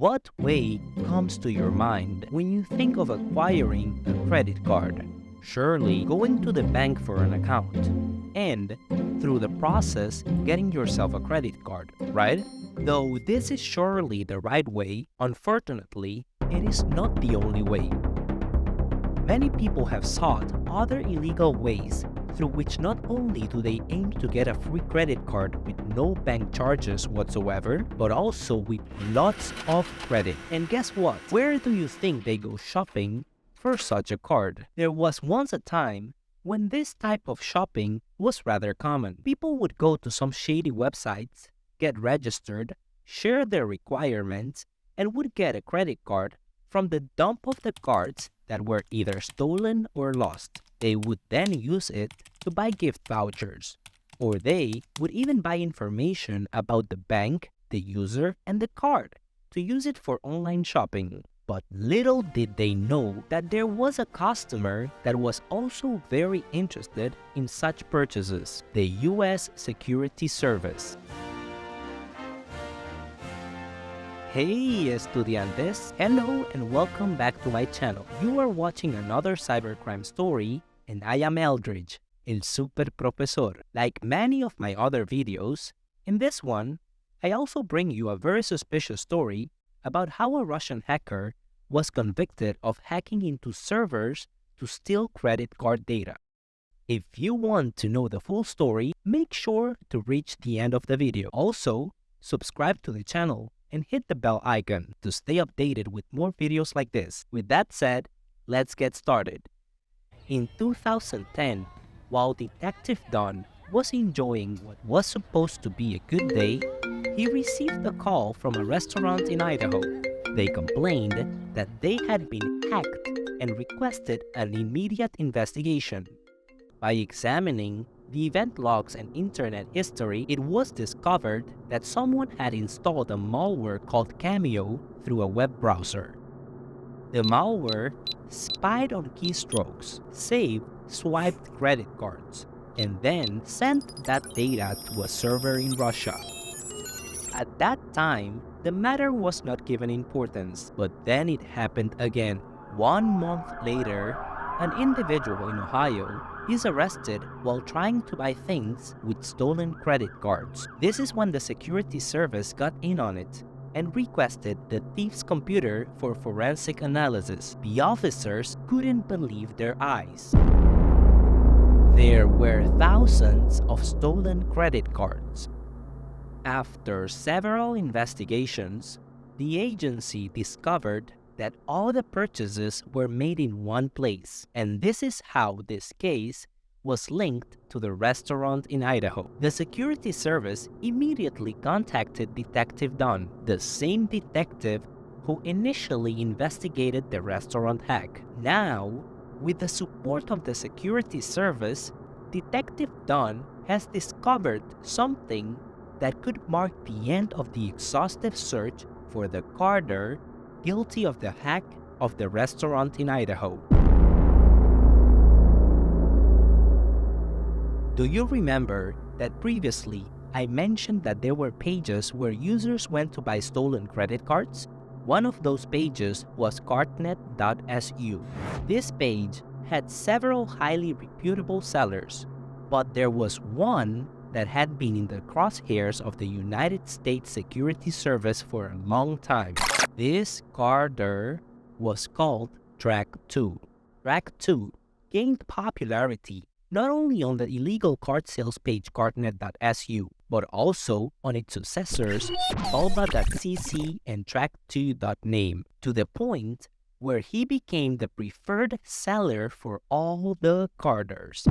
What way comes to your mind when you think of acquiring a credit card? Surely going to the bank for an account and, through the process, getting yourself a credit card, right? Though this is surely the right way, unfortunately, it is not the only way. Many people have sought other illegal ways through which not only do they aim to get a free credit card with no bank charges whatsoever, but also with lots of credit. And guess what? Where do you think they go shopping for such a card? There was once a time when this type of shopping was rather common. People would go to some shady websites, get registered, share their requirements, and would get a credit card from the dump of the cards that were either stolen or lost. They would then use it to buy gift vouchers, or they would even buy information about the bank, the user, and the card to use it for online shopping. But little did they know that there was a customer that was also very interested in such purchases: the US Security Service. Hey estudiantes, hello and welcome back to my channel. You are watching another cybercrime story and I am Eldridge, el SuperProfesor. Like many of my other videos, in this one, I also bring you a very suspicious story about how a Russian hacker was convicted of hacking into servers to steal credit card data. If you want to know the full story, make sure to reach the end of the video. Also, subscribe to the channel and hit the bell icon to stay updated with more videos like this. With that said, let's get started. In 2010, while Detective Don was enjoying what was supposed to be a good day, he received a call from a restaurant in Idaho. They complained that they had been hacked and requested an immediate investigation. By examining the event logs and internet history, it was discovered that someone had installed a malware called Cameo through a web browser. The malware spied on keystrokes, saved swiped credit cards, and then sent that data to a server in Russia. At that time, the matter was not given importance, but then it happened again. 1 month later, an individual in Ohio is arrested while trying to buy things with stolen credit cards. This is when the security service got in on it and requested the thief's computer for forensic analysis. The officers couldn't believe their eyes. There were thousands of stolen credit cards. After several investigations, the agency discovered that all the purchases were made in one place, and this is how this case was linked to the restaurant in Idaho. The security service immediately contacted Detective Don, the same detective who initially investigated the restaurant hack. Now, with the support of the security service, Detective Don has discovered something that could mark the end of the exhaustive search for the carder guilty of the hack of the restaurant in Idaho. Do you remember that previously I mentioned that there were pages where users went to buy stolen credit cards? One of those pages was carder.su. This page had several highly reputable sellers, but there was one that had been in the crosshairs of the United States Security Service for a long time. This carder was called Track2. Track2 gained popularity not only on the illegal card sales page carder.su, but also on its successors bulba.cc and track2.name, to the point where he became the preferred seller for all the carders.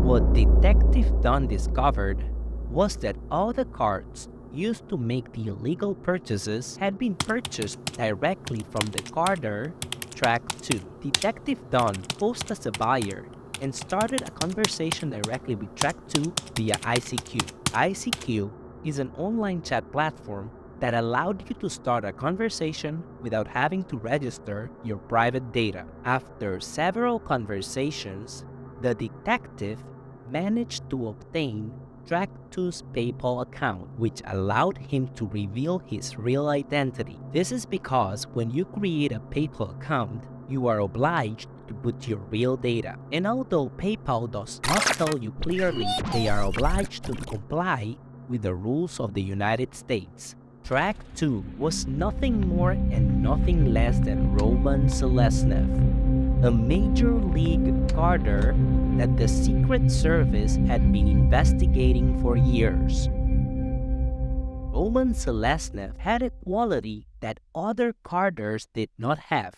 What Detective Don discovered was that all the cards used to make the illegal purchases had been purchased directly from the carder Track2. Detective Don posed as a buyer and started a conversation directly with Track2 via ICQ. ICQ is an online chat platform that allowed you to start a conversation without having to register your private data. After several conversations, the detective managed to obtain Track2's PayPal account, which allowed him to reveal his real identity. This is because when you create a PayPal account, you are obliged to put your real data. And although PayPal does not tell you clearly, they are obliged to comply with the rules of the United States. Track2 was nothing more and nothing less than Roman Seleznev, a major league carder that the Secret Service had been investigating for years. Roman Seleznev had a quality that other carders did not have.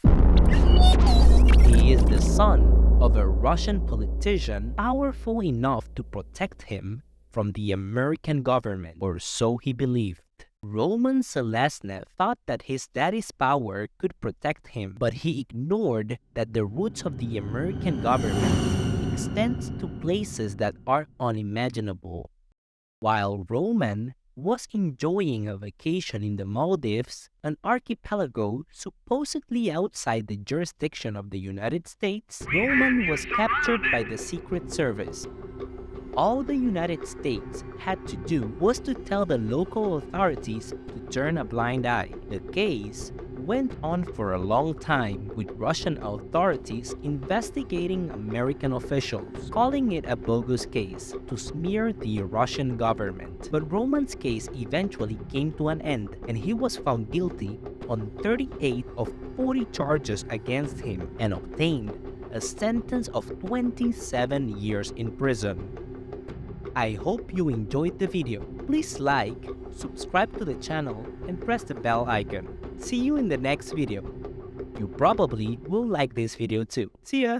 He is the son of a Russian politician powerful enough to protect him from the American government, or so he believed. Roman Seleznev thought that his daddy's power could protect him, but he ignored that the roots of the American government extend to places that are unimaginable. While Roman was enjoying a vacation in the Maldives, an archipelago supposedly outside the jurisdiction of the United States, Roman was captured by the Secret Service. All the United States had to do was to tell the local authorities to turn a blind eye. The case went on for a long time, with Russian authorities investigating American officials, calling it a bogus case to smear the Russian government. But Roman's case eventually came to an end, and he was found guilty on 38 of 40 charges against him and obtained a sentence of 27 years in prison. I hope you enjoyed the video. Please like, subscribe to the channel, and press the bell icon. See you in the next video. You probably will like this video too. See ya!